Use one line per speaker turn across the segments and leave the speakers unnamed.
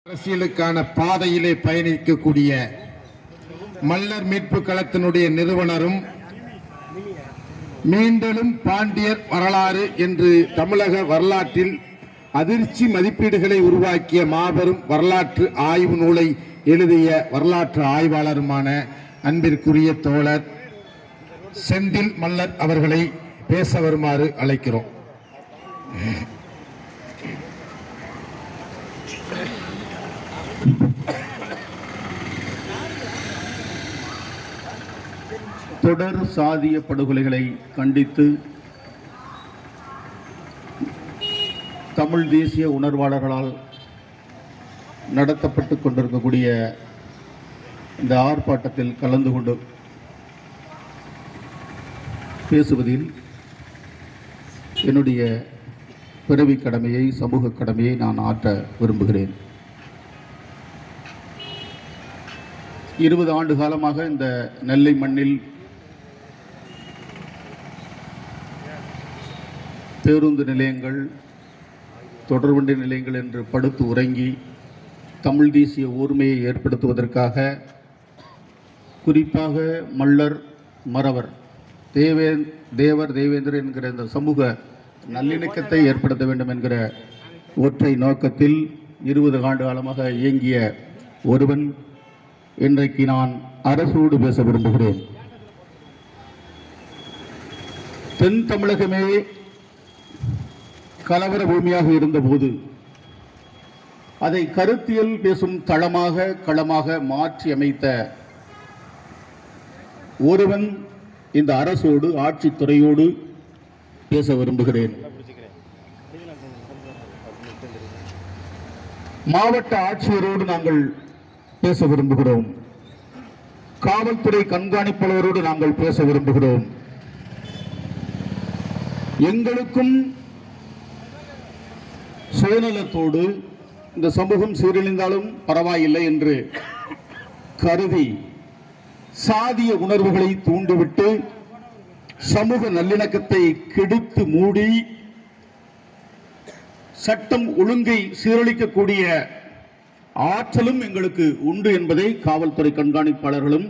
அரசியலுக்கான பாதையிலே பயணிக்கக்கூடிய மல்லர் மீட்பு களத்தினுடைய நிறுவனரும் மீண்டும் பாண்டியர் வரலாறு என்று தமிழக வரலாற்றில் அதிர்ச்சி மதிப்பீடுகளை உருவாக்கிய மாபெரும் வரலாற்று ஆய்வு நூலை எழுதிய வரலாற்று ஆய்வாளருமான அன்பிற்குரிய தோழர் செந்தில் மல்லர் அவர்களை பேச வருமாறு அழைக்கிறோம்.
தொடர் சாதிய படுகொலைகளை கண்டித்து தமிழ் தேசிய உணர்வாளர்களால் நடத்தப்பட்டு கொண்டிருக்கக்கூடிய இந்த ஆர்ப்பாட்டத்தில் கலந்து கொண்டு பேசுவதில் என்னுடைய பிறவி கடமையை, சமூக கடமையை நான் ஆற்ற விரும்புகிறேன். 20 ஆண்டு காலமாக இந்த நெல்லை மண்ணில் பேருந்து நிலையங்கள், தொடர்வண்டி நிலையங்கள் என்று படுத்து உறங்கி தமிழ் தேசிய ஊர்மையை ஏற்படுத்துவதற்காக குறிப்பாக மல்லர், மறவர், தேவேந்திரர் என்கிற இந்த சமூக நல்லிணக்கத்தை ஏற்படுத்த வேண்டும் என்கிற ஒற்றை நோக்கத்தில் 20 ஆண்டு காலமாக இயங்கிய ஒருவன் இன்றைக்கு நான் அரசோடு பேச விரும்புகிறேன். தென் தமிழகமே கலவர பூமியாக இருந்தபோது அதை கருத்தியல் பேசும் தளமாக, களமாக மாற்றி அமைத்த ஒருவன் இந்த அரசோடு, ஆட்சித்துறையோடு பேச விரும்புகிறேன். மாவட்ட ஆட்சியரோடு நாங்கள் பேச விரும்புகிறோம். காவல்துறை கண்காணிப்பாளரோடு நாங்கள் பேச விரும்புகிறோம். எங்களுக்கும் சுயநலத்தோடு இந்த சமூகம் சீரழிந்தாலும் பரவாயில்லை என்று கருதி சாதிய உணர்வுகளை தூண்டிவிட்டு சமூக நல்லிணக்கத்தை கெடுத்து மூடி சட்டம் ஒழுங்கை சீரழிக்கக்கூடிய ஆற்றலும் எங்களுக்கு உண்டு என்பதை காவல்துறை கண்காணிப்பாளர்களும்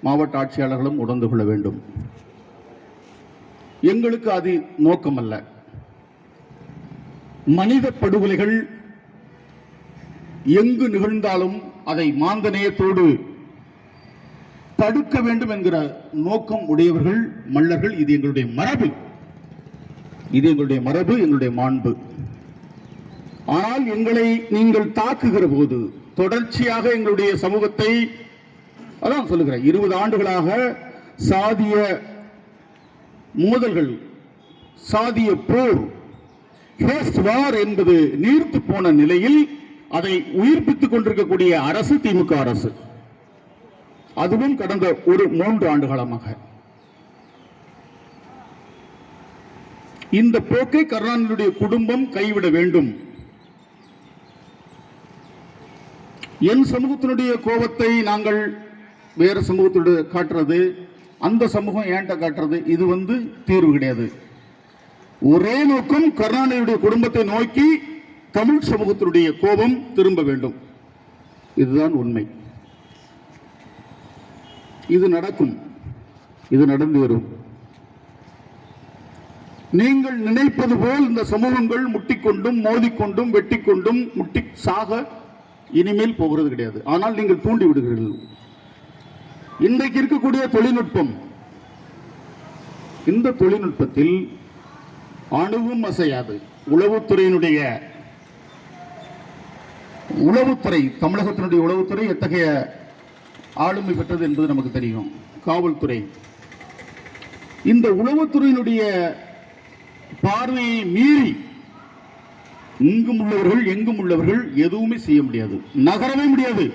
மாவட்ட ஆட்சியாளர்களும் உணர்ந்து கொள்ள வேண்டும். எங்களுக்கு அது நோக்கமல்ல. மனித படுகொலைகள் எங்கு நிகழ்ந்தாலும் அதை மாந்தநேயத்தோடு தடுக்க வேண்டும் என்கிற நோக்கம் உடையவர்கள் மல்லர்கள். இது எங்களுடைய மரபு, எங்களுடைய மாண்பு. ஆனால் எங்களை நீங்கள் தாக்குகிற போது, தொடர்ச்சியாக எங்களுடைய சமூகத்தை, அதான் சொல்லுகிறேன், 20 ஆண்டுகளாக சாதிய மோதல்கள், சாதிய போர், என்பது நீர்த்து போன நிலையில் அதை உயிர்ப்பித்துக் கொண்டிருக்கக்கூடிய அரசு திமுக அரசு. அதுவும் கடந்த 3 ஆண்டு காலமாக. இந்த போக்கை கருணாநிதியுடைய குடும்பம் கைவிட வேண்டும். என் சமூகத்தினுடைய கோபத்தை நாங்கள் வேறு சமூகத்தோடு காட்டுறது, அந்த சமூகம் ஏன்ட்ட காட்டுறது, இது தீர்வு கிடையாது. ஒரே நோக்கம், கருணாநிதியுடைய குடும்பத்தை நோக்கி தமிழ் சமூகத்தினுடைய கோபம் திரும்ப வேண்டும். இதுதான் உண்மை. இது நடக்கும், இது நடந்து வரும். நீங்கள் நினைப்பது போல் இந்த சமூகங்கள் முட்டிக்கொண்டும், மோதிக்கொண்டும், வெட்டிக்கொண்டும் முட்டி சாக இனிமேல் போகிறது கிடையாது. ஆனால் நீங்கள் தூண்டி விடுகிறீர்கள். இன்றைக்கு இருக்கக்கூடிய தொழில்நுட்பம், இந்த தொழில்நுட்பத்தில் அணுவும் அசையாது. உளவுத்துறை, தமிழகத்தினுடைய உளவுத்துறை எத்தகைய ஆளுமை பெற்றது என்பது நமக்கு தெரியும். காவல்துறை, இந்த உளவுத்துறையினுடைய பார்வையை மீறி இங்கும் உள்ளவர்கள், எங்கும் உள்ளவர்கள் எதுவுமே செய்ய முடியாது, நகரவே முடியாது.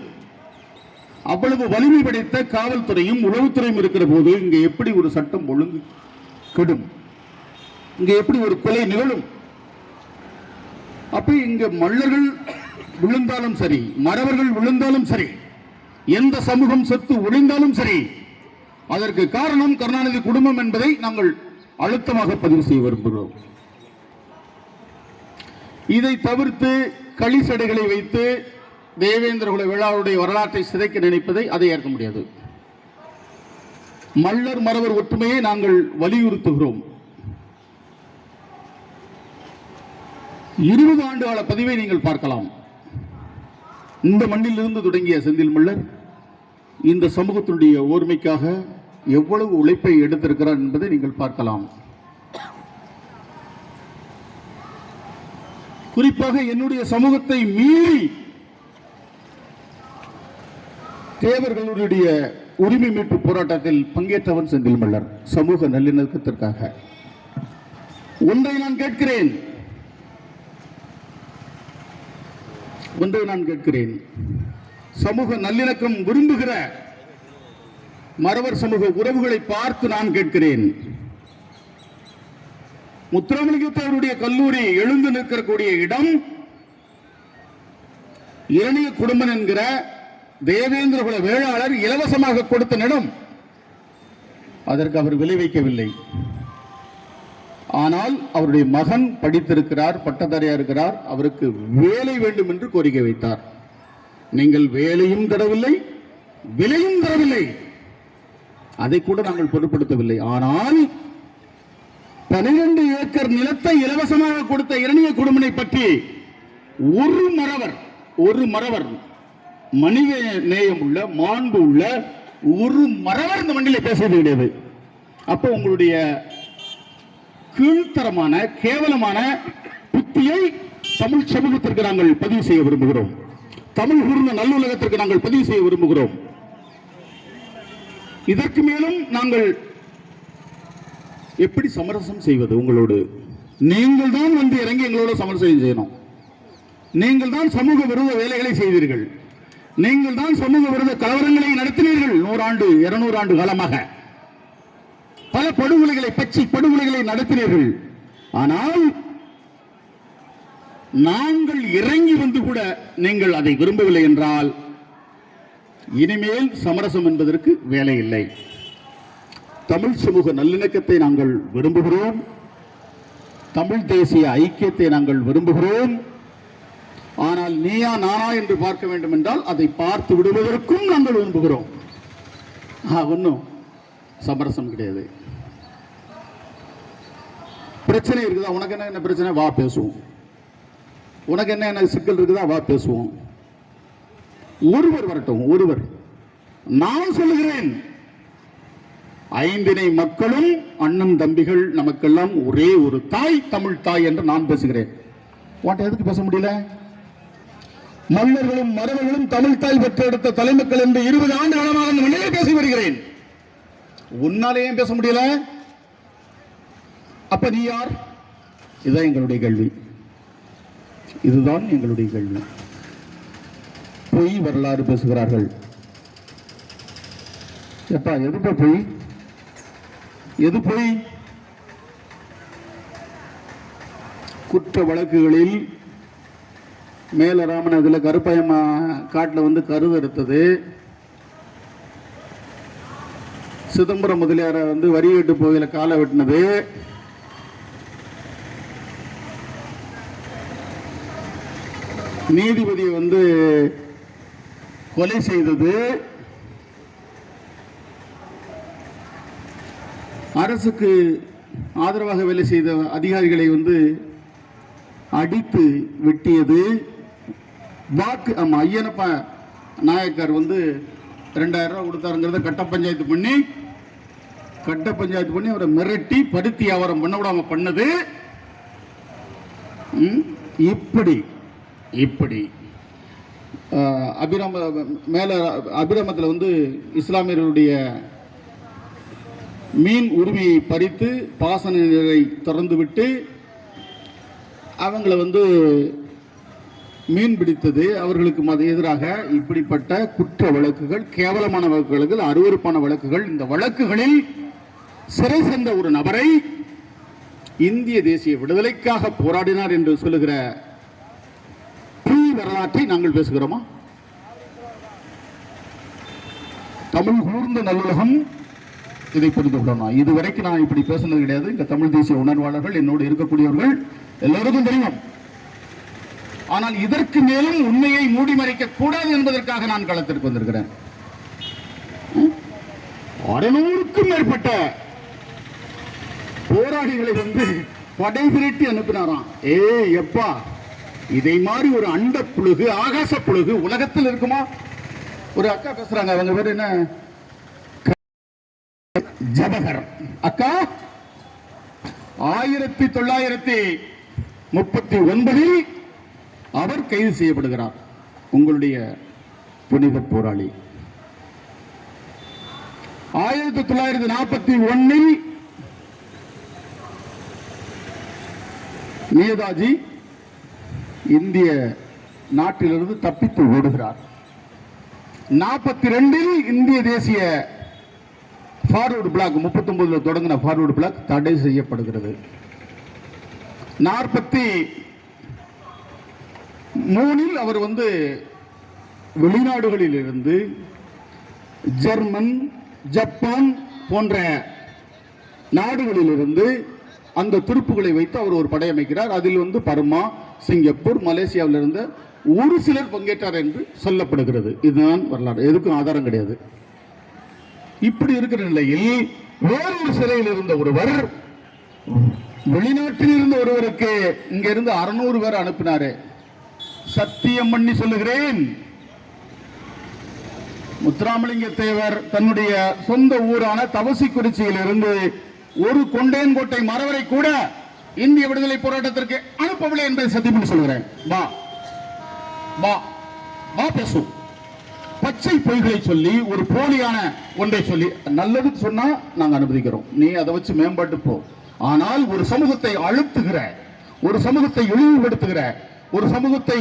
அவ்வளவு வலிமை படைத்த காவல்துறையும் உளவுத்துறையும் இருக்கிற போது இங்கே எப்படி ஒரு சட்டம் ஒழுங்கு கெடும்? இங்கே எப்படி ஒரு கொலை நிகழும்? அப்ப இங்க மல்லர்கள் விழுந்தாலும் சரி, மறவர்கள் விழுந்தாலும் சரி, எந்த சமூகம் சொத்து ஒழிந்தாலும் சரி, அதற்கு காரணம் கருணாநிதி குடும்பம் என்பதை நாங்கள் அழுத்தமாக பதிவு செய்ய விரும்புகிறோம். இதை தவிர்த்து களிசடைகளை வைத்து தேவேந்திரகுல வேளாளருடைய வரலாற்றை சிதைக்க நினைப்பதை அதை ஏற்க முடியாது. மல்லர் மறவர் ஒற்றுமையை நாங்கள் வலியுறுத்துகிறோம். 20 ஆண்டு கால பதிவை நீங்கள் பார்க்கலாம். இந்த மண்ணிலிருந்து தொடங்கிய செந்தில் மல்லர் இந்த சமூகத்தினுடைய ஓர்மைக்காக எவ்வளவு உழைப்பை எடுத்திருக்கிறார் என்பதை நீங்கள் பார்க்கலாம். குறிப்பாக என்னுடைய சமூகத்தை மீறி தேவர்களுடைய உரிமை மீட்பு போராட்டத்தில் பங்கேற்றவன் செந்தில் மல்லர். சமூக நல்லிணக்கத்திற்காக ஒன்றை நான் கேட்கிறேன், சமூக நல்லிணக்கம் விரும்புகிற மறவர் சமூக உறவுகளை பார்த்து நான் கேட்கிறேன். முத்துராமலிங்கத்தேவருடைய கல்லூரி எழுந்து நிற்கக்கூடிய இடம் இரணிய குடும்பம் என்கிற தேவேந்திரகுல வேளாளர் இலவசமாக கொடுத்த இடம். அதற்கு அவர் விலை வைக்கவில்லை. ஆனால் அவருடைய மகன் படித்திருக்கிறார், பட்டதாரியா இருக்கிறார், அவருக்கு வேலை வேண்டும் என்று கோரிக்கை வைத்தார். நீங்கள் வேலையும் தரவில்லை, விலையும் தரவில்லை, அதை கூட நாங்கள் பொருட்படுத்தவில்லை. ஆனால் 12 ஏக்கர் நிலத்தை இலவசமாக கொடுத்த இரணிய குடும்பனை பற்றி ஒரு மறவர் மனித நேயம் உள்ள, மாண்பு உள்ள ஒரு மறவர் இந்த மண்ணிலே பேசுவது கிடையாது. அப்போ உங்களுடைய கீழ்த்தரமான கேவலமான புத்தியை தமிழ் சமூகத்திற்கு நாங்கள் பதிவு செய்ய விரும்புகிறோம். தமிழ் கூர்ந்த நல்லுலகத்திற்கு நாங்கள் பதிவு செய்ய விரும்புகிறோம். இதற்கு மேலும் நாங்கள் எப்படி சமரசம் செய்வது? உங்களோடு நீங்கள் தான் வந்து இறங்கி எங்களோட சமரசம் செய்யணும். நீங்கள் தான் சமூக விரோத வேலைகளை செய்தீர்கள். நீங்கள் தான் சமூக விரோத கலவரங்களை நடத்தினீர்கள். 100 ஆண்டு 200 ஆண்டு காலமாக பல படுகொலைகளை, பச்சை படுகொலைகளை நடத்தினீர்கள். ஆனால் நாங்கள் இறங்கி வந்து கூட நீங்கள் அதை விரும்பவில்லை என்றால் இனிமேல் சமரசம் என்பதற்கு வேலை இல்லை. தமிழ் சமூக நல்லிணக்கத்தை நாங்கள் விரும்புகிறோம். தமிழ் தேசிய ஐக்கியத்தை நாங்கள் விரும்புகிறோம். ஆனால் நீயா நானா என்று பார்க்க வேண்டும் என்றால் அதை பார்த்து விடுவதற்கும் நாங்கள் விரும்புகிறோம். ஒன்றும் சமரசம் கிடையாது. பிரச்சனை இருக்குதா? உனக்கு என்ன பிரச்சனை? வா பேசுவோம். உனக்கு என்ன சிக்கல் இருக்குதா? வா பேசுவோம். ஒருவர் வரட்டும், ஒருவர். நான் சொல்லுகிறேன், 5 மக்களும் அண்ணன் தம்பிகள், நமக்கெல்லாம் ஒரே ஒரு தாய், தமிழ் தாய் என்று நான் பேசுகிறேன். உன்கிட்ட எதுக்கு பேச முடியல? மன்னர்களும் மரபர்களும் தமிழ் தாய் பெற்றெடுத்த தலைமக்கள் என்று 20 ஆண்டு காலமாக அந்த மண்ணிலே பேசி வருகிறேன். உன்னாலே ஏன் பேச முடியல? அப்ப நீ யார்? இதுதான் எங்களுடைய கேள்வி. இதுதான் எங்களுடைய கேள்வி. பொய் வரலாறு பேசுகிறார்கள். எப்பா எதுப்பா பொய்? எது பொய்? குற்ற வழக்குகளில் மேல ராமநாதத்துல கருப்பயம்மா காட்டில் வந்து கருவறுத்தது, சிதம்பரம் முதலியார வந்து வரி வெட்டு போகையில காலை வெட்டினது, நீதிபதியை வந்து கொலை செய்தது, அரசுக்கு ஆதரவாக வேலை செய்த அதிகாரிகளை வந்து அடித்து வெட்டியது, வாக்கு ஐயனப்பா நாயக்கர் வந்து 2000 ரூபாய் கொடுத்தாருங்கிறத கட்ட பஞ்சாயத்து பண்ணி அவரை மிரட்டி பருத்தி வியாபாரம் பண்ண விடாம பண்ணது. இப்படி அபிராமத்தில் வந்து இஸ்லாமியர்களுடைய மீன் உரிமையை பறித்து பாசன நீரை திறந்து விட்டு அவங்களை வந்து மீன் பிடித்தது, அவர்களுக்கு எதிராக இப்படிப்பட்ட குற்ற வழக்குகள், கேவலமான வழக்குகள், அருவருப்பான வழக்குகள். இந்த வழக்குகளில் சிறை சென்ற ஒரு நபரை இந்திய தேசிய விடுதலைக்காக போராடினார் என்று சொல்லுகிற வரலாற்றை நாங்கள் பேசுகிறோமா? தமிழ் கூர்ந்த நல்லுலகம் இதை புரிந்து கொள்ளணும். இதுவரைக்கும் நான் இப்படி பேசுனது கிடையாது. இந்த தமிழ் தேசிய உணர்வாளர்கள், என்னோடு இருக்கக்கூடியவர்கள் எல்லோருக்கும் தெரியும். ஆனால் இதற்கு மேலும் உண்மையை மூடி மறைக்க கூடாது என்பதற்காக நான் களத்திற்கு வந்திருக்கிறேன். 600க்கும் மேற்பட்ட போராளிகளை படை திரட்டி அனுப்பினாராம். எப்பா, இதை மாதிரி ஒரு அண்ட புழுகு, ஆகாச புழுகு உலகத்தில் இருக்குமா? ஒரு அக்கா பேசுறாங்க, அவங்க பேர் என்ன, ஜவஹர் அக்கா. 1939 அவர் கைது செய்யப்படுகிறார். உங்களுடைய புனித போராளி 1941 நேதாஜி இந்திய நாட்டிலிருந்து தப்பித்து ஓடுகிறார். 42 இந்திய தேசிய ஃபார்வர்டு பிளாக் 39 தொடங்கின ஃபார்வர்டு பிளாக் தடை செய்யப்படுகிறது. 43 அவர் வெளிநாடுகளில் இருந்து ஜெர்மன், ஜப்பான் போன்ற நாடுகளில் இருந்து அந்த துருப்புகளை வைத்து அவர் ஒரு படை அமைக்கிறார். அதில் பர்மா, சிங்கப்பூர், மலேசியாவில் இருந்த ஒரு சிலர் பங்கேற்றார் என்று சொல்லப்படுகிறது. இதுதான் வரலாறு, எதுக்கும் ஆதாரம் கிடையாது. இப்படி இருக்கிற நிலையில் வேறொரு சிறையில் இருந்த ஒருவர் வெளிநாட்டில் இருந்த ஒருவருக்கு இங்க இருந்து 600 பேர் அனுப்பினாரு. சத்தியம் பண்ணி சொல்லுகிறேன், முத்துராமலிங்க தேவர் தன்னுடைய சொந்த ஊரான தவசிக்குறிச்சியில் இருந்து ஒரு கொண்டையன்கோட்டை மறவரை கூட இந்திய விடுதலை போராட்டத்திற்கு அனுப்பவில்லை என்பதை சத்தியம் பண்ணி சொல்கிறேன். வா வா வா பேசும். பச்சை பொய்களை சொல்லி ஒரு போலியான ஒன்றை சொல்லி நல்லதுக்கு சொன்னா நாங்க அனுமதிக்கிறோம், நீ அதை வச்சு மேம்பாட்டு போ. ஆனால் ஒரு சமூகத்தை அழுத்துகிற, ஒரு சமூகத்தை இழிவுபடுத்துகிற, ஒரு சமூகத்தை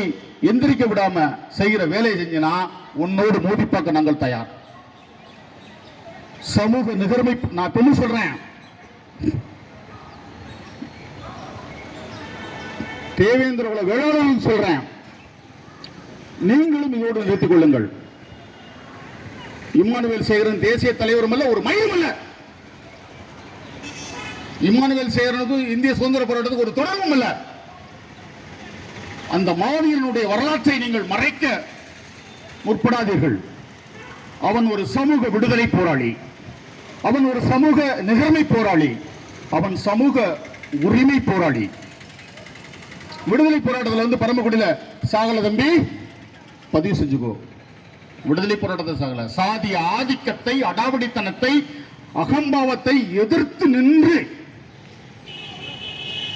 எந்திரிக்க விடாம செய்கிற வேலையை செஞ்சினா உன்னோடு மோதி பார்க்க நாங்கள் தயார். சமூக நிகர்மை நான் சொல்லி சொல்றேன். தேவேந்திர வேளாளர் சொல்றேன், நீங்களும் இதோடு நிறுத்திக் கொள்ளுங்கள். இம்மானுவேல் சேகரன் தேசிய தலைவரும் அல்ல, ஒரு மயிலும் அல்ல. இம்மானுவேல் சேகரனுக்கும் இந்திய சுதந்திர போராட்டத்துக்கு ஒரு தொடர்பும் அல்ல. அந்த மாவீரனுடைய வரலாற்றை நீங்கள் மறைக்க முற்படாதீர்கள். அவன் ஒரு சமூக விடுதலை போராளி, அவன் ஒரு சமூக நிகழ்மை போராளி, அவன் சமூக உரிமை போராளி. விடுதலை போராட்டத்தில் பரமக்குடியில சாகல தம்பி, பதிவு செஞ்சுக்கோ. விடுதலை போராட்டத்தை சாகல, சாதிய ஆதிக்கத்தை, அடாவடித்தனத்தை, அகம்பாவத்தை எதிர்த்து நின்று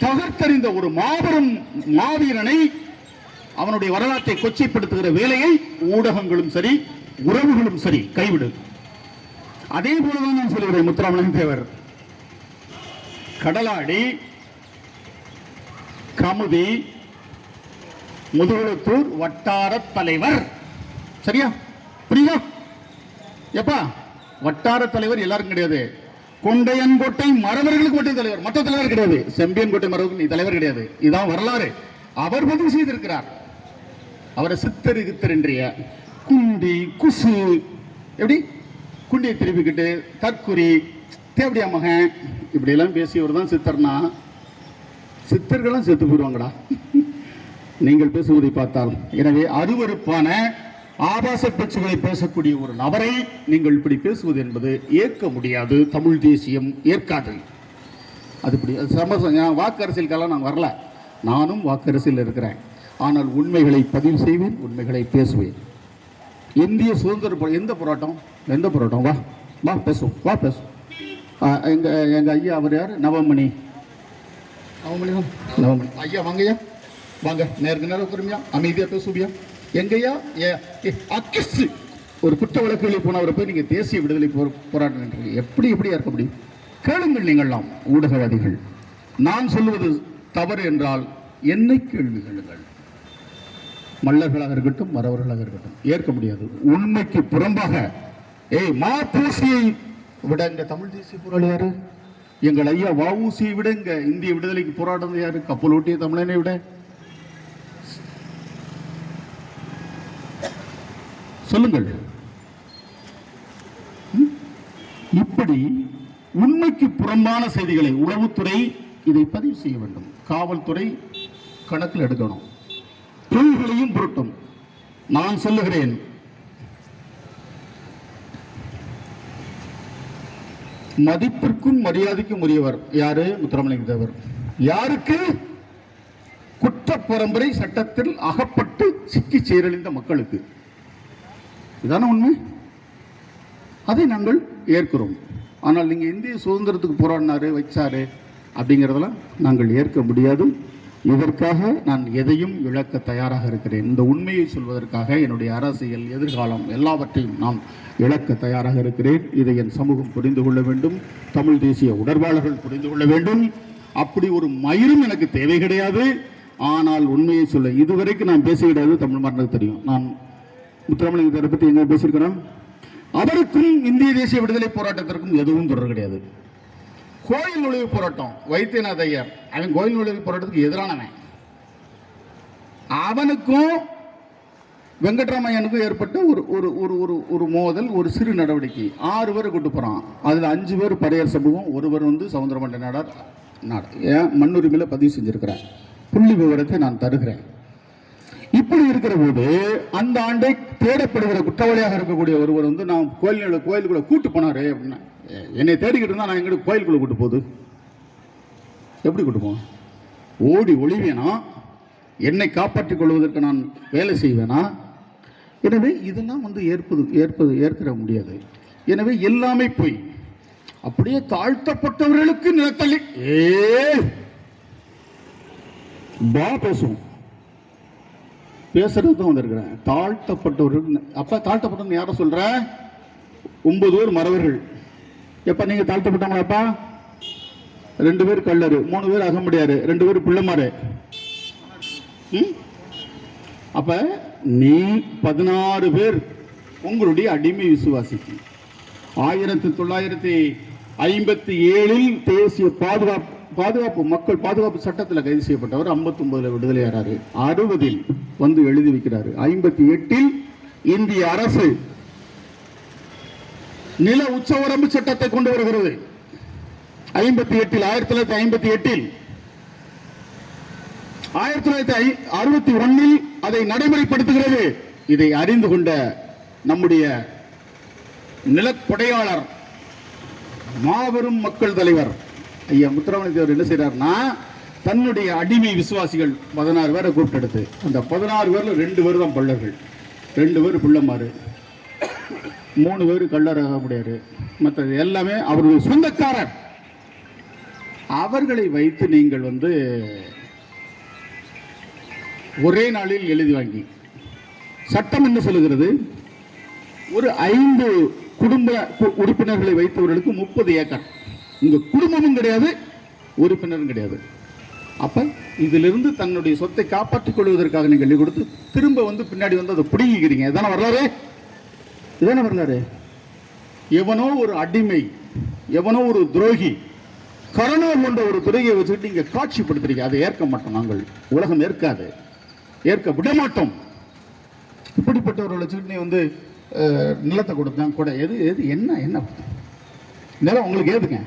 தகர்த்தறிந்த ஒரு மாபெரும் மாவீரனை, அவனுடைய வரலாற்றை கொச்சைப்படுத்துகிற வேலையை ஊடகங்களும் சரி, உறவுகளும் சரி கைவிடு. அதே போலதான் நான் சொல்லுகிறேன், முத்துராமலிங்க தேவர் கடலாடி, கமுதி, முதுகுளத்தூர் வட்டார தலைவர். சரியா? புரியுதா? எப்பா வட்டார தலைவர் எல்லாருக்கும் கிடையாது. கொண்டையன்கோட்டை மறவர்களுக்கு மட்டும் தலைவர், மற்ற தலைவர் கிடையாது. செம்பியன்கோட்டை மறவருக்கு நீ தலைவர் கிடையாது. இதுதான் வரலாறு. அவர் பதிவு செய்திருக்கிறார். அவரை சித்தரு கித்தர் என்றிய குண்டி குசு, எப்படி குண்டியை திருப்பிக்கிட்டு தற்குறி, தேவடியா மகன், இப்படி எல்லாம் பேசியவர் தான் சித்தர்னா, சித்தர்களும் செத்து போயிடுவாங்கடா நீங்கள் பேசுவதை பார்த்தால். எனவே அருவருப்பான ஆபாச பேச்சுகளை பேசக்கூடிய ஒரு நபரை நீங்கள் இப்படி பேசுவது என்பது ஏற்க முடியாது. தமிழ் தேசியம் ஏற்காது. அதுபடி சமசம். வாக்கு அரசியலுக்கெல்லாம் நான் வரல, நானும் வாக்கு அரசியல் இருக்கிறேன். ஆனால் உண்மைகளை பதிவு செய்வேன், உண்மைகளை பேசுவேன். இந்திய சுதந்திர எந்த போராட்டம், எந்த போராட்டம்? வா வா பேசுவோம், வா பேசுவோம். எங்க ஐயா அவர் யார்? நவமணி. நவமணி ஐயா வாங்கய்யா, வாங்க. நேருக்கு நேரம் உட்காருமையா, அமைதியா பேசுவியா. எங்கய்யா அக்கிஸ்ட் ஒரு குற்ற வழக்குகளில் போனவரை போய் நீங்க தேசிய விடுதலை போராட்டம் எப்படி எப்படியா இருக்க முடியும்? கேளுங்கள் நீங்கள்லாம் ஊடகவாதிகள். நான் சொல்லுவது தவறு என்றால் என்னை கேள்வி கேளுங்கள். மல்லர்களாக இருக்கட்டும், மறவர்களாக இருக்கட்டும், ஏற்க முடியாது. உண்மைக்கு புறம்பாக மாப்பூசியை விட இங்க தமிழ் தேசிய போராளி யாரு? எங்கள் ஐயா வஉசியை விட இங்க இந்திய விடுதலைக்கு போராடுறது யாரு? கப்பல் ஓட்டிய தமிழனை விட. சொல்லுங்கள். இப்படி உண்மைக்கு புறம்பான செய்திகளை உளவுத்துறை இதை பதிவு செய்ய வேண்டும், காவல்துறை கணக்கில் எடுக்கணும். பொய்களையும் புரட்டும். நான் சொல்லுகிறேன், மதிப்பிற்கும் மரியாதைக்கும் உரியவர் யாரு? முத்துராமலிங்க தேவர். யாருக்கு? குற்ற பரம்பரை சட்டத்தில் அகப்பட்டு சிக்கி சீரழிந்த மக்களுக்கு. இதான உண்மை. அதை நாங்கள் ஏற்கிறோம். ஆனால் நீங்க இந்திய சுதந்திரத்துக்கு போராடினாரு வச்சாரு அப்படிங்கிறதெல்லாம் நாங்கள் ஏற்க முடியாது. இதற்காக நான் எதையும் இழக்க தயாராக இருக்கிறேன். இந்த உண்மையை சொல்வதற்காக என்னுடைய அரசியல் எதிர்காலம் எல்லாவற்றையும் நான் இழக்க தயாராக இருக்கிறேன். இதை என் சமூகம் புரிந்து கொள்ள வேண்டும். தமிழ் தேசிய உணர்வாளர்கள் புரிந்து கொள்ள வேண்டும். அப்படி ஒரு மயிரும் எனக்கு தேவை கிடையாது. ஆனால் உண்மையை சொல்ல இதுவரைக்கும் நான் பேசுகிறது தமிழ் மன்னருக்கு தெரியும். நான் முத்துராமலிங்க தேவரை பற்றி எங்க பேசியிருக்கிறேன்? அவருக்கும் இந்திய தேசிய விடுதலை போராட்டத்திற்கும் எதுவும் தொடர்பு கிடையாது. கோயில் நுழைவு போராட்டம், வைத்தியநாத ஐயர் அவன் கோயில் நுழைவு போராட்டத்துக்கு எதிரானவன். அவனுக்கும் வெங்கட்ராமையனுக்கும் ஏற்பட்ட ஒரு ஒரு ஒரு ஒரு ஒரு மோதல், ஒரு சிறு நடவடிக்கை. 6 பேரை கூட்டு போறான். அதுல 5 பேர் பரையர் சமூகம், ஒருவர் சவுந்தரமண்ட நாடார் என் மண்ணுரிமையில பதிவு செஞ்சிருக்கிறேன். புள்ளி விவரத்தை நான் தருகிறேன். இப்படி இருக்கிற போது அந்த ஆண்டை தேடப்படுகிற குற்றவாளியாக இருக்கக்கூடிய ஒருவர் நான் கோயிலுக்குள்ள கூட்டு போனாரு அப்படின்னா, என்னை தேடிக்கிட்டு இருந்தா நான் எங்கிட்ட கோயிலுக்குள்ள கூட்டு போகுது? எப்படி கூட்டு போவேன்? ஓடி ஒளிவேனா? என்னை காப்பாற்றிக் கொள்வதற்கு நான் வேலை செய்வேனா? எனவே இதெல்லாம் ஏற்க முடியாது. எனவே எல்லாமே போய் அப்படியே தாழ்த்தப்பட்டவர்களுக்கு நிலத்தள்ளி பேசுவோம். பேசுறது தான் வந்திருக்கிறேன். தாழ்த்தப்பட்டவர்கள். அப்ப தாழ்த்தப்பட்டவங்க யார சொல்ற? 9 பேர் மறவர்கள். எப்ப நீங்க தாழ்த்தப்பட்டவங்களாப்பா? 2 பேர் கள்ளரு, 3 பேர் அகமுடியாரு, 2 பேர் பிள்ளைமாரு. அப்ப நீ 16 பேர் உங்களுடைய அடிமை விசுவாசிக்கு 1957 தேசிய பாதுகாப்பு மக்கள் பாதுகாப்பு சட்டத்தில் கைது செய்யப்பட்டவர். 59 விடுதலையாராரு. 60 வந்து எழுதி வைக்கிறாரு. 58 இந்திய அரசு நில உச்சவரம்பு சட்டத்தை கொண்டு வருகிறது. 1958 1961 அதை நடைமுறைப்படுத்துகிறது. இதை அறிந்து கொண்ட நம்முடைய நிலக்கொடையாளர் மாபெரும் மக்கள் தலைவர் ஐயா முத்துராமலிங்க தேவர் என்ன செய்யறாருன்னா, தன்னுடைய அடிமை விசுவாசிகள் 16 பேரை கூப்பிட்டு அந்த 16 பேர்ல 2 பேர் தான் பள்ளர்கள், 2 பேர் பிள்ளைமாறு, 3 பேர் கள்ளராக முடியாது, மற்றது எல்லாமே அவருடைய சொந்தக்காரர். அவர்களை வைத்து நீங்கள் ஒரே நாளில் எழுதி வாங்கி, சட்டம் என்ன சொல்லுகிறது? ஒரு 5 குடும்ப உறுப்பினர்களை வைத்தவர்களுக்கு 30 ஏக்கர். இங்க குடும்பமும் கிடையாது, உறுப்பினரும் கிடையாது. அப்ப இதிலிருந்து தன்னுடைய சொத்தை காப்பாற்றிக் கொள்வதற்காக நீங்கள் எழுதி கொடுத்து திரும்ப பின்னாடி அதை பிடிங்கிறீங்க. இதான வரலாறு? இதான வரலாறு? எவனோ ஒரு அடிமை, எவனோ ஒரு துரோகி, கரோனா போன்ற ஒரு துறையை வச்சுக்கிட்டு இங்க காட்சிப்படுத்துறீங்க. அதை ஏற்க மாட்டோம். நாங்கள் உலகம் ஏற்காது, ஏற்க விட மாட்டோம். இப்படிப்பட்டவர்களை வச்சுக்கிட்டு நீ நிலத்தை கொடுத்தான் கூட எது எது என்ன என்ன நிலம் உங்களுக்கு ஏதுங்க?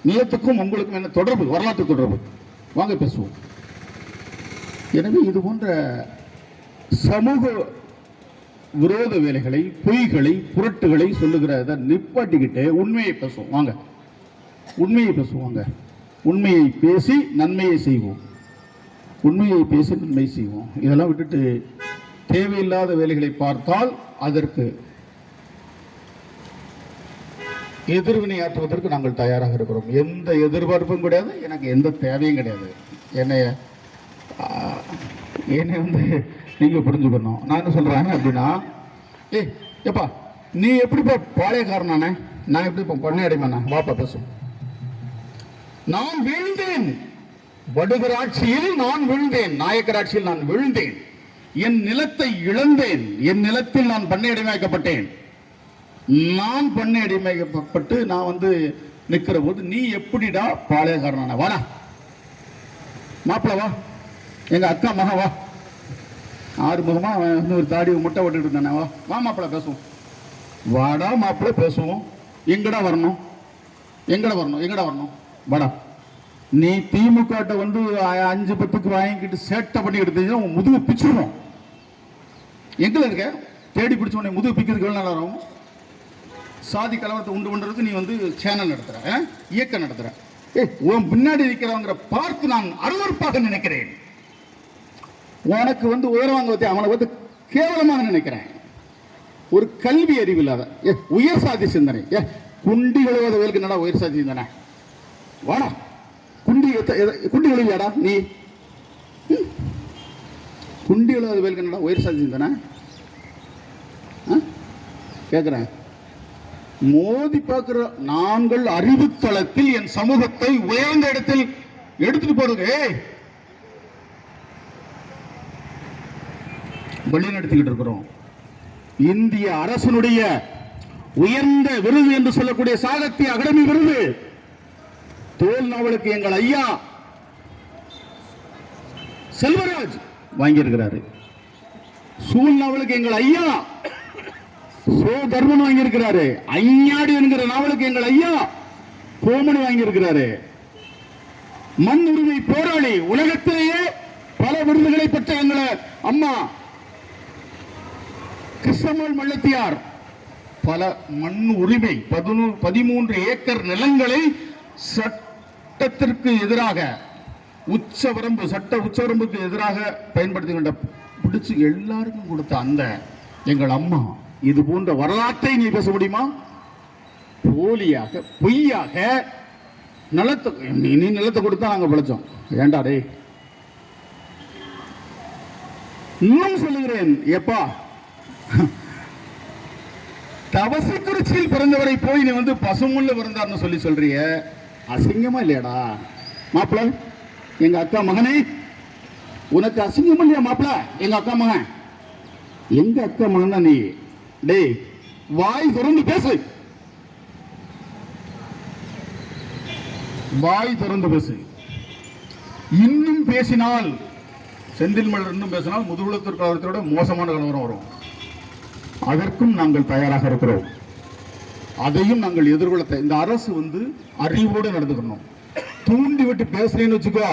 நிலத்துக்கும் உங்களுக்கும் என்ன தொடர்பு? வரலாற்று தொடர்பு. வாங்க பேசுவோம். எனவே இது போன்ற சமூக விரோத வேலைகளை, பொய்களை, புரட்டுகளை சொல்லுகிறத நிப்பாட்டிக்கிட்டு உண்மையை பேசுவோம். வாங்க உண்மையை பேசுவாங்க. உண்மையை பேசி நன்மையை செய்வோம். உண்மையை பேசி நன்மை செய்வோம். இதெல்லாம் விட்டுட்டு தேவையில்லாத வேலைகளை பார்த்தால் அதற்கு எதிர்வினையாற்றுவதற்கு நாங்கள் தயாராக இருக்கிறோம். எந்த எதிர்பார்ப்பும் கிடையாது, எனக்கு எந்த தேவையும் கிடையாது. என்னை நீங்க புரிஞ்சுக்கணும். நான் என்ன சொல்றேன் அப்படின்னா, எப்பா நீ எப்படிப்பா பாளையக்காரனானே, நான் எப்படிப்பா பண்ணை அடைமானே? வாப்பா பேசும். நான் வீழ்ந்தேன், வடுகர் ஆட்சியில் நான் விழுந்தேன், நாயக்கர் ஆட்சியில் நான் விழுந்தேன், என் நிலத்தை இழந்தேன், என் நிலத்தில் நான் பண்ணை அடிமையாக்கப்பட்டேன். நான் பண்ணை அடிமையாக்கப்பட்டு நான் நிக்கிற போது நீ எப்படிடா பாளையக்காரனான? வாடா மாப்பிள்ள, வா எங்க அக்கா மகன், வா 6 முகமா ஒரு தாடி முட்டை ஓட்டுட்டு இருந்தானே, வா வா மாப்பிள்ள பேசுவோம். வாடா மாப்பிள்ள பேசுவோம். எங்கடா வரணும்? எங்கடா வரணும்? எங்கடா வரணும்? வாடா நீ திமுக வந்து 5-10க்கு வாங்கிக்கிட்டு சேட்டை பண்ணி எடுத்தீங்கன்னா உன் முதுகு பிச்சிடும். எங்களை இருக்க தேடி பிடிச்ச உடனே முதுகு பிக்கிறதுக்கு எவ்வளோ நேரம் ஆகும்? சாதி கலவரத்தை உண்டு பண்றதுக்கு நீ வந்து சேனல் நடத்துற, இயக்கம் நடத்துற. உன் பின்னாடி இருக்கிறவங்கிற பார்த்து நான் அருவருப்பாக நினைக்கிறேன். உனக்கு வந்து உயர்வாங்க பத்தி அவனை வந்து கேவலமாக நினைக்கிறேன். ஒரு கல்வி அறிவு இல்லாத உயர் சாதி சிந்தனை. குண்டி கழுவாத வேலுக்கு என்னடா உயர் சாதி சிந்தனை? வாடா குண்டி கழுவியாடா நீ? குண்டி கழுவாத வேலுக்கு என்னடா உயர் சாதி சிந்தனை கேட்கிறேன். மோதி பார்க்கிற நாங்கள் அறிவுத்தளத்தில் என் சமூகத்தை உயர்ந்த இடத்தில் எடுத்துட்டு போறது வழி நடத்திக்கிட்டு இருக்கிறோம். இந்திய அரசனுடைய உயர்ந்த விருது என்று சொல்லக்கூடிய சாகித்ய அகாடமி விருது தோல் நாவலுக்கு எங்கள் ஐயா செல்வராஜ் வாங்கியிருக்கிறாரு. சூழ் நாவலுக்கு எங்கள் ஐயா சோ தர்மன் வாங்கியிருக்கிறாரு. ஐஞாடி என்கிற நாவலுக்கு எங்கள் ஐயா கோமணி வாங்கியிருக்கிறாரு. மண் உரிமை போராளி, உலகத்திலேயே பல விருதுகளை பெற்ற எங்களை அம்மா கிருஷ்ணம்மாள் மல்லத்தியார் பல மண் உரிமை 13 ஏக்கர் நிலங்களை சட்டத்திற்கு எதிராக சட்ட உச்சவரம்புக்கு எதிராக பயன்படுத்தி கொண்ட பிடிச்சு எல்லாருக்கும் கொடுத்த அந்த எங்கள் அம்மா இது போன்ற வரலாற்றை நீ பேச முடியுமா? போலியாக பொய்யாக நீ நிலத்தை கொடுத்தா நாங்க பிழைச்சோம். ஏண்டா டே? இன்னும் சொல்லுகிறேன், எப்பா தவசிக்குறிச்சியில் பிறந்தவரை போய் நீ வந்து பசுமுள்ள பிறந்தார்னு சொல்றிய, அசிங்கமா இல்லையாடா மாப்பிள்ள? எங்க அக்கா மகனே, உனக்கு அசிங்கமா இல்லையா மாப்பிள்ள? எங்க அக்கா மகன், எங்க அக்கா மகன் தான் நீ. டேய் வாய் திறந்து பேசு, வாய் திறந்து பேசு. இன்னும் பேசினால் செந்தில் மலர் இன்னும் பேசினால் முதுகுளத்தூர் கலவரத்தோட மோசமான கலவரம் வரும். அதற்கும் நாங்கள் தயாராக இருக்கிறோம். அதையும் நாங்கள் எதிர்கொள்ள. இந்த அரசு வந்து அறிவோடு நடந்துக்கணும். தூண்டி விட்டு பேசுறேன்னு வச்சுக்கோ,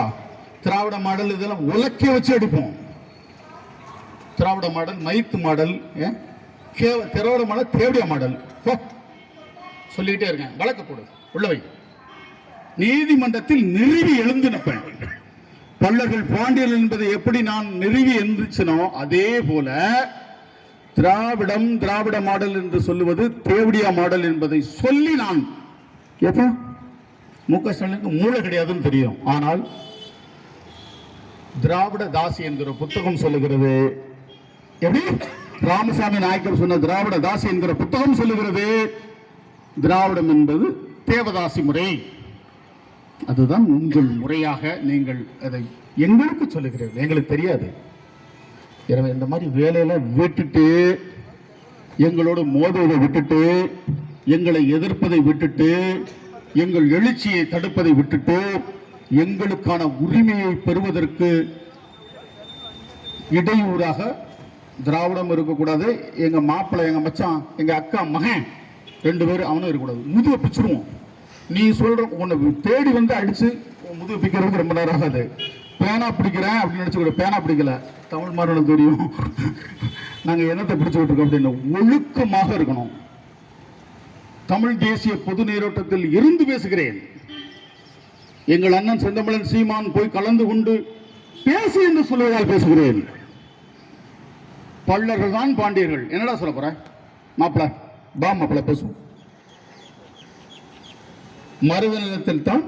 திராவிட மாடல் இதெல்லாம் உலக்கே வச்சு அடிப்போம். திராவிட மாடல், மைத்து மாடல், திராவிட மாடல், தேவடியா மாடல் சொல்லிக்கிட்டே இருக்கேன். வழக்கு போடு, உள்ளவை நீதிமன்றத்தில் நிறுவி எழுந்து நிற்பேன். பல்லர்கள் பாண்டியர்கள் என்பதை எப்படி நான் நிறுவி எழுந்துச்சனோ அதே போல திராவிட மாடல் என்று சொல்லுவது தேவடியா மாடல் என்பதை சொல்லி நான் எப்ப மு.க. ஸ்டாலினுக்கு மூளை கிடையாதுன்னு தெரியும். ஆனால் திராவிட தாசி என்கிற புத்தகம் சொல்லுகிறது. எப்படி ராமசாமி நாயக்கர் சொன்ன திராவிட தாசி என்கிற புத்தகம் சொல்லுகிறது, திராவிடம் என்பது தேவதாசி முறை. அதுதான் உங்கள் முறையாக நீங்கள் அதை எங்களுக்கு சொல்லுகிறீர்கள். எங்களுக்கு தெரியாது. எனவே இந்த மாதிரி வேலையில விட்டுட்டு, எங்களோடு மோதுவதை விட்டுட்டு, எங்களை எதிர்ப்பதை விட்டுட்டு, எங்கள் எழுச்சியை தடுப்பதை விட்டுட்டு, எங்களுக்கான உரிமையை பெறுவதற்கு இடையூறாக திராவிடம் இருக்கக்கூடாது. எங்க மாப்பிள்ளை, எங்க மச்சான், எங்க அக்கா மகன் 2 பேரும் அவனும் இருக்கக்கூடாது. முதுவை பிச்சிருவோம். நீ சொல்ற உன்னை தேடி வந்து அடிச்சு முதுகு பிக்கிறதுக்கு ரொம்ப நேரம் ஆகாது. பேனா பிடிக்கிறேன் அப்படின்னு நினைச்சு, பேனா பிடிக்கல, தமிழ் மாறனுக்கு தெரியும் நாங்க என்னத்தை பிடிச்சுக்கிட்டு இருக்கோம் அப்படின்னு. ஒழுக்கமாக இருக்கணும். தமிழ் தேசிய பொது நீரோட்டத்தில் இருந்து பேசுகிறேன். எங்கள் அண்ணன் செந்தமிழன் சீமான் போய் கலந்து கொண்டு பேசு என்று சொல்வதால் பேசுகிறேன். பல்லர்கள் தான் பாண்டியர்கள். என்னடா சொல்ல போற மாப்பிள்ள? பா மாப்பிள்ள பேசும். மருத நிலத்தில் தான்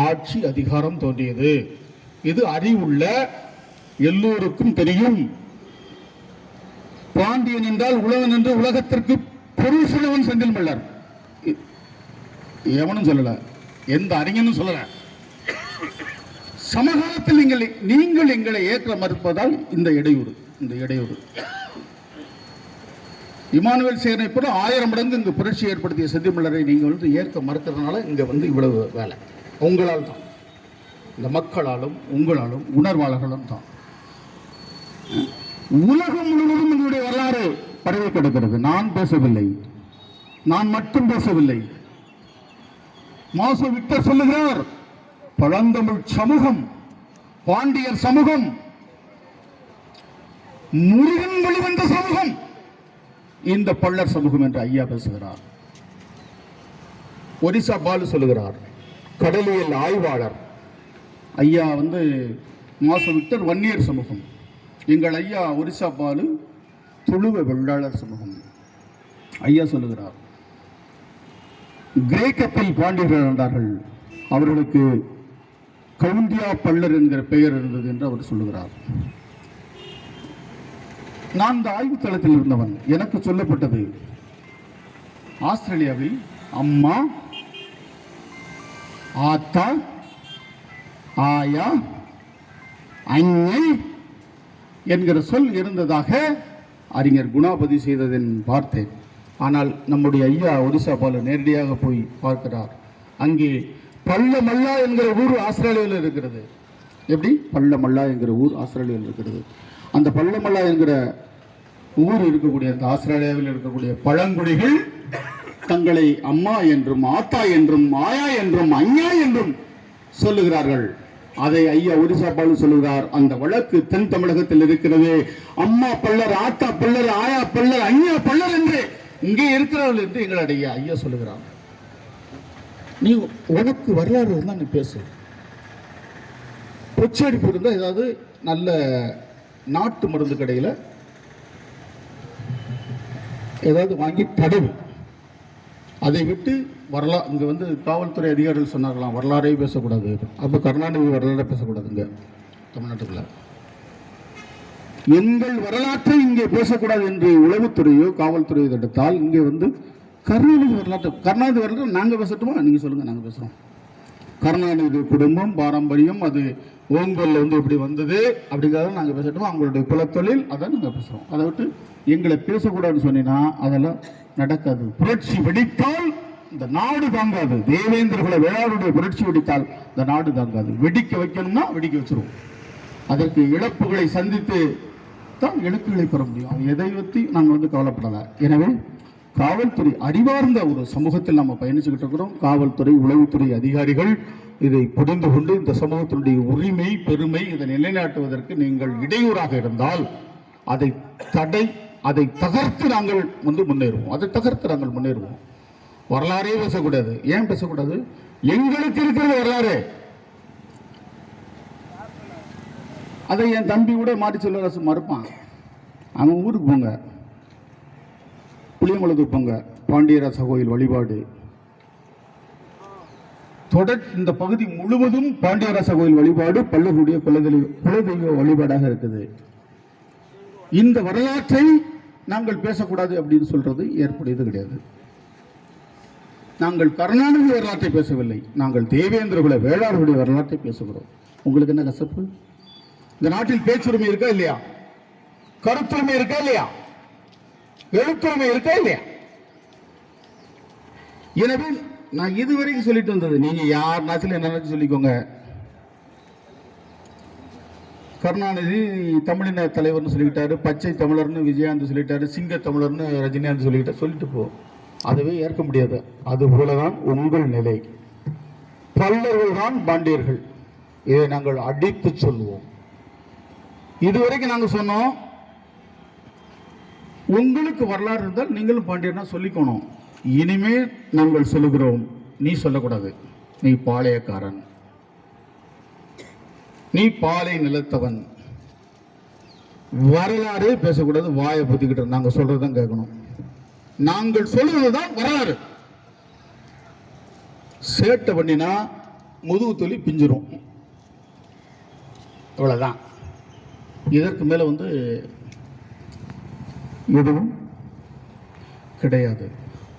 ஆட்சி அதிகாரம் தோன்றியது. இது அறிவுள்ள எல்லோருக்கும் தெரியும். பாண்டியன் என்றால் உழவன் என்று உலகத்திற்கு பொருள் சொல்லவன் செந்தில் மல்லர். எவனும் சொல்லல, எந்த அறிஞனும் சொல்லல. சமகாலத்தில் நீங்கள் எங்களை ஏற்க மறுப்பதால் இந்த இடையூறு. இமானுவேல் சேனை போல 1000 மடங்கு இங்கு புரட்சி ஏற்படுத்திய செந்தில் மல்லரை நீங்கள் வந்து ஏற்க மறுக்கிறதுனால இங்க வந்து இவ்வளவு வேலை. உங்களால் தான், இந்த மக்களாலும் உங்களாலும் உணர்வாளர்களும் தான். உலகம் முழுவதும் என்னுடைய வரலாறு பரவி கிடக்கிறது. நான் பேசவில்லை, நான் மட்டும் பேசவில்லை. மாசோ விக்டர் சொல்லுகிறார், பழந்தமிழ் சமூகம், பாண்டியர் சமூகம், முருகன் வெளிவந்த சமூகம் இந்த பள்ளர் சமூகம் என்று ஐயா பேசுகிறார். ஒரிசா பாலு சொல்லுகிறார், கடலியல் ஆய்வாளர் ஐயா மாசு விக்டர் வன்னியர் சமூகம். எங்கள் ஐயா ஒரிசா பாலு துளுவ வெள்ளாளர் சமூகம். ஐயா சொல்லுகிறார், கிரேக்கத்தில் பாண்டியர்கள் இருந்தார்கள், அவர்களுக்கு கவுண்டியா பள்ளர் என்கிற பெயர் இருந்தது என்று அவர் சொல்லுகிறார். நான் இந்த ஆய்வுத்தளத்தில் இருந்தவன். எனக்கு சொல்லப்பட்டது, ஆஸ்திரேலியாவில் அம்மா, ஆத்தா, ஆயா, அண்ணை என்கிற சொல் இருந்ததாக அறிஞர் குணாபதி செய்ததன் பார்த்தேன். ஆனால் நம்முடைய ஐயா ஒரிசா பாலு நேரடியாக போய் பார்க்கிறார். அங்கே பள்ளமல்லா என்கிற ஊர் ஆஸ்திரேலியாவில் இருக்கிறது. எப்படி? பள்ளமல்லா என்கிற ஊர் ஆஸ்திரேலியாவில் இருக்கிறது. அந்த பள்ளமல்லா என்கிற ஊர் இருக்கக்கூடிய அந்த ஆஸ்திரேலியாவில் இருக்கக்கூடிய பழங்குடிகள் தங்களை அம்மா என்றும் ஆத்தா என்றும் ஆயா என்றும் அஞ்ஞா என்றும் சொல்லுகிறார்கள். அதை ஐயா ஒரிசா பாலு சொல்லுகிறார். அந்த வழக்கு தென் தமிழகத்தில் இருக்கிறது. அம்மா பள்ளர், ஆத்தா பள்ளர், ஆயா பள்ளர், அஞ்ஞா பள்ளர் என்று இங்கே இருக்கிறவர்கள் என்று எங்களுடைய ஐயா சொல்லுகிறார். நீ உனக்கு வரலாறு இருந்தா நீ பேசு. பொச்சடிப்பு இருந்தால் ஏதாவது நல்ல நாட்டு மருந்து கடையில் ஏதாவது வாங்கி தடவு. அதை விட்டு வரலாறு இங்கே காவல்துறை அதிகாரிகள் சொன்னார்களாம், வரலாறே பேசக்கூடாது. அப்போ கருணாநிதி வரலாறே பேசக்கூடாதுங்க தமிழ்நாட்டுக்குள்ள. எங்கள் வரலாற்றை இங்கே பேசக்கூடாது என்று உளவுத்துறையோ காவல்துறையோ தடுத்தால் இங்கே கருணாநிதி வரலாற்று நாங்கள் பேசட்டுமா? நீங்கள் சொல்லுங்கள், நாங்கள் பேசுகிறோம். கருணாநிதி குடும்பம் பாரம்பரியம் அது ஓங்கல்ல இப்படி வந்தது அப்படிங்கிறத நாங்கள் பேசட்டுமா? அவங்களுடைய குலத்தொழில் அதை நாங்கள் பேசுகிறோம். அதை விட்டு எங்களை பேசக்கூடாதுன்னு சொன்னீங்கன்னா அதெல்லாம் நடக்காது. புரட்சி வெடித்தால் இந்த நாடு தாங்காது. தேவேந்திரகுல வேளாருடைய புரட்சி வெடித்தால் இந்த நாடு தாங்காது. வெடிக்க வைக்கணும்னா வெடிக்க வச்சிருவோம். அதற்கு இழப்புகளை சந்தித்து தான் இலக்குகளை பெற முடியும். எதை பற்றி நாங்கள் கவலைப்படலை. எனவே காவல்துறை அறிவார்ந்த ஒரு சமூகத்தில் நம்ம பயணிச்சுக்கிட்டு இருக்கிறோம். காவல்துறை உளவுத்துறை அதிகாரிகள் இதை புரிந்து கொண்டு இந்த சமூகத்தினுடைய உரிமை பெருமை இதை நிலைநாட்டுவதற்கு நீங்கள் இடையூறாக இருந்தால் அதை தகர்த்து நாங்கள் முன்னேறுவோம். அதை தகர்த்து நாங்கள் முன்னேறுவோம். வரலாறே பேசக்கூடாது. ஏன் பேசக்கூடாது? எங்களுக்கு இருக்கிறது வரலாறு. அதை என் தம்பி கூட மாற்றி சொல்ல மறுப்பான். அவங்க ஊருக்கு போங்க, புளியங்குளத்துக்கு போங்க, பாண்டியராச கோயில் வழிபாடு இந்த பகுதி முழுவதும் பாண்டியராச கோயில் வழிபாடு பல்லவருடைய குலதெய்வ வழிபாடாக இருக்குது. இந்த வரலாற்றை நாங்கள் பேசக்கூடாது அப்படின்னு சொல்றது ஏற்புடையது கிடையாது. நாங்கள் கருணாநிதி வரலாற்றை பேசவில்லை, நாங்கள் தேவேந்திரகுல வேளாளருடைய வரலாற்றை பேசுகிறோம். உங்களுக்கு என்ன கசப்பு? இந்த நாட்டில் பேச்சுரிமை இருக்கா இல்லையா? கருத்துரிமை இருக்கா இல்லையா? எழுத்துரிமை இருக்கா இல்லையா? எனவே நான் இதுவரைக்கும் சொல்லிட்டு வந்தது, நீங்க யார் நாச்சில் என்ன சொல்லிக்கோங்க. கருணாநிதி தமிழின தலைவர்னு சொல்லிக்கிட்டாரு, பச்சை தமிழர்னு விஜயகாந்த் சொல்லிட்டாரு, சிங்க தமிழர்னு ரஜினிகாந்த் சொல்லிட்டு போ. அதுவே ஏற்க முடியாது. அது போலதான் உங்கள் நிலை. பல்லர்கள் தான் பாண்டியர்கள். இதை நாங்கள் அடித்து சொல்லுவோம். இதுவரைக்கும் நாங்கள் சொன்னோம், உங்களுக்கு வரலாறு இருந்தால் நீங்களும் பாண்டியர்னா சொல்லிக்கணும். இனிமேல் நாங்கள் சொல்லுகிறோம், நீ சொல்லக்கூடாது, நீ பாளையக்காரன், நீ பாலை நிலத்தவன், வரலாறு பேசக்கூடாது. வாயை பொத்திக்கிட்டு நாங்கள் சொல்றதுதான் கேட்கணும். நாங்கள் சொல்லுவதுதான் வரலாறு. சேட்டை பண்ணினா முதுகு தொலி பிஞ்சிரும், அவ்வளவுதான். இதற்கு மேல எதுவும் கிடையாது.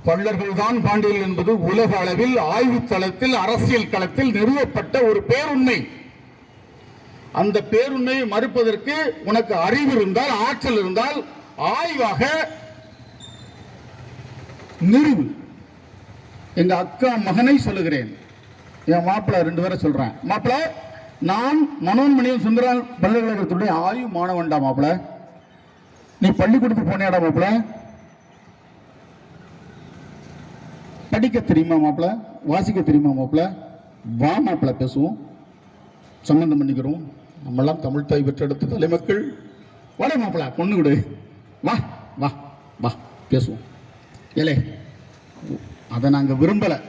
பல்லர்கள் தான் பாண்டியர்கள் என்பது உலக அளவில் ஆய்வு தளத்தில் அரசியல் களத்தில் நிறுவப்பட்ட ஒரு பேருண்மை. அந்த பேருண்மையை மறுப்பதற்கு உனக்கு அறிவு இருந்தால், ஆற்றல் இருந்தால் ஆய்வாக நிறுவு. எங்க அக்கா மகனை சொல்லுகிறேன், என் மாப்பிள்ள 2 பேரை சொல்றேன். மாப்பிள்ள, நான் மனோன்மணியும் சுந்தரால் பல்கலைக்கழகத்துடைய ஆய்வு மாணவன்டா மாப்பிள்ள. நீ பள்ளிக்கூடத்துக்கு போனியாடா மாப்பிள்ள? படிக்க தெரியுமா மாப்பிள்ள? வாசிக்க தெரியுமா மாப்பிள்ள? வா மாப்பிள்ள பேசுவோம். சம்பந்தம் பண்ணிக்கிறோம். நம்மெல்லாம் தமிழ் தாய் பெற்றெடுத்த தலைமக்கள். வாடா மாப்பிள, பொண்ணு கொடு, வா வா வா பேசுவோம். ஏலே, அதை நாங்கள் விரும்பலை.